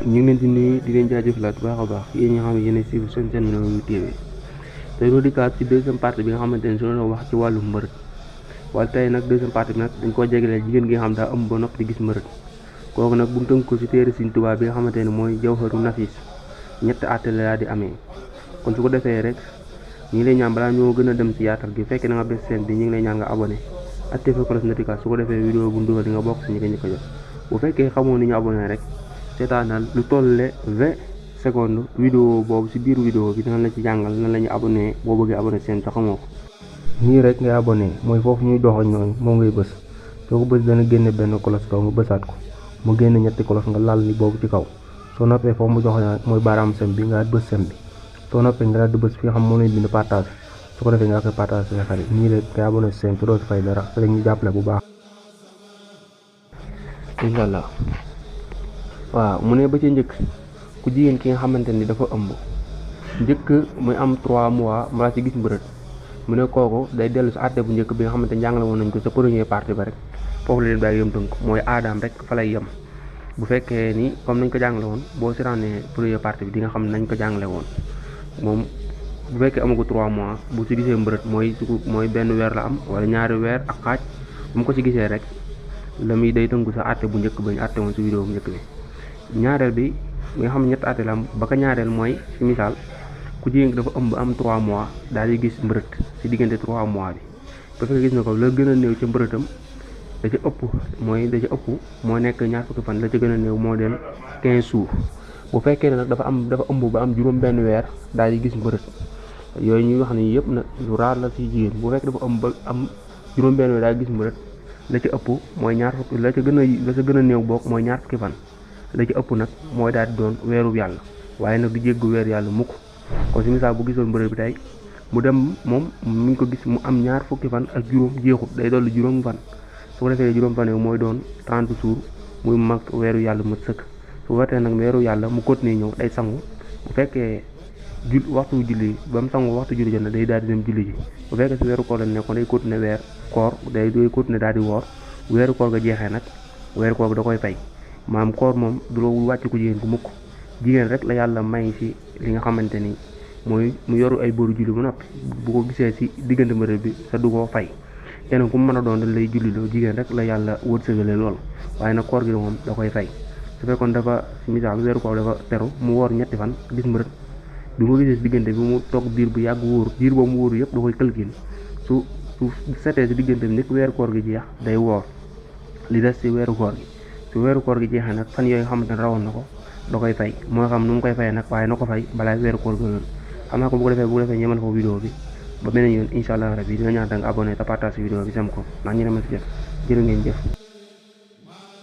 ñu ngi leen di nuyu di leen jaajëfalaat bu baax a baax yéen ñi nga xam ne yéen a suivre seen chaîne Minane TV tey ñu dikkaat ci deuxième partie bi nga xamante ne su doon wax ci wàllu mbërëg wala tey nag deuxième partie bi nag dañ koo jegeleel jigéen gi nga xam daa ëmb ba noppi di gis mbërëg kooku nag bu ñu tënk ko ci téere Sëriñ Tuubaa bi nga xamante ne mooy Jawharu Nafiis ñetti àtte la daa di amee kon su ko defee rek ñu ngi lay ñaan balaa ñoo gën a dem ci yaatal gi fekkee na nga bes seen bi ñu ngi lay ñaan nga abonné activé cloche notification su ko defee vidéo bu ndugal di nga bokk si ñi ko njëkk a jot bu fekkee xamoo ni ñu abonné rek seetaanal lu tolle 20 secondes vidéo boobu si biir vidéo bi dina la ci jàngal nan la ñu abonné boo bëggee abonné seen te xamoo ko nii rek ngay abonné mooy foofu ñuy doxoñ noonu moom ngay bës soo ko bës dana génne benn cloche kaw nga bësaat ko mu génne ñetti cloche nga lal ni boobu ci kaw soo noppee foofu mu joxoñ mooy baaraam sem bi nga bës sem bi soo noppee nga daal di bës fi nga xam moo lay bind partage su ko defee nga koy partage sa xarit nii rek ngay abonné seen te doo si fay dara te dañuy jàppale bu baax inshallah waaw mu ne ba ci njëkk ku jigéen ki nga xamante ni dafa ëmb njëkk muy am 3 mois mbaa ci gis mbërët mu ne kooku day dellu si àtte bu njëkk bi nga xamante ni jàngale woon nañ ko sa première partie ba rek foofu la leen bàyyi yëm tënk mooy aadaam rek fa lay yem bu fekkee ni comme nañ ko jàngale woon boo siraanee première partie bi di nga xam ne nañ ko jàngale woon moom bu fekkee amagu 3 mois bu si gisee mbërët mooy benn weer la am wala ñaari weer ak xaaj bu mu ko si gisee rek la muy day tënku sa àtte bu njëkk ba ñu àtte woon si vidéo bu njëkk bi ñaareel bi nga xam ne ñett àtte la am ba ka ñaareel mooy si misaal ku jigéen dafa ëmb am 3 mois daal di gis mbërët si diggante 3 mois bi ba fekk gis na ko la gën a néew ca mbërëtam da ca ëpp moo nekk ñaar fukki fan la ca gën a néew moo dem 15 jours bu fekkee ne nag dafa ëmb ba am juróom benn weer daal di gis mbërët yooyu ñuy wax ni yëpp nag lu raar la si jigéen bu fekkee dafa ëmb ba am juróom benn weer daal di gis mbërët la ca ëpp mooy ñaar fukki la ca gën a néew bokk mooy ñaar fukki fan la ci ëpp nag mooy daal di doon weeru yàlla waaye nag du jéggu weer yàlla mukk kon si misaal bu gisoon mbërëb bi tey mu dem moom mi ngi ko gis mu am ñaar fukki fan ak juróom jeexut day dolli juróom fan su ko defee juróom fan yooyu mooy doon 30 jours muy mag weeru yàlla mat sëkk su fekkee nag weeru yàlla mu continuer ñëw day sangu bu fekkee waxtu julli ba mu sangu waxtu julli jot na day daal di dem julli ji bu fekkee si weeru koor la nekkoon day continuer weer koor day continuer daal di woor weeru koor ga jeexee nag weeru koor ga da koy fay maam koor moom du la wàcc ko jigéen ku mukk jigéen rek la yàlla may si li nga xamante ni mooy mu yoru ay boru julli bu noppi bu ko gisee si diggante mbërëb bi sa du ko fay keneen ku mu mën a doon dañ lay julliloo jigéen rek la yàlla wërsëgale lool waaye nag koor gi moom da koy fay su fekkoon dafa si misaal weeru koor dafa teru mu woor ñetti fan gis mbërëb bi mu gisee si diggante bi mu toog diir bu yàgg wóoru diir boobu mu wóoru yëpp da koy calcul su setee si diggante bi nekk weeru koor gi jeex day woor li des si weeru koor gi su weeru koor gi jeexee nag fan yooyu nga xamante ne rawoon na ko da koy fay moo xam nu mu koy fayee nag waaye na ko fay balaa weeru koor ga xam naa ko bu ko defee ñemal ko vidéo bi ba beneen yoon incha allah rabbi dina ñaan nga abonné te partage vidéo bi sam ko ndax ñu demal si jot jërë ngeen jëf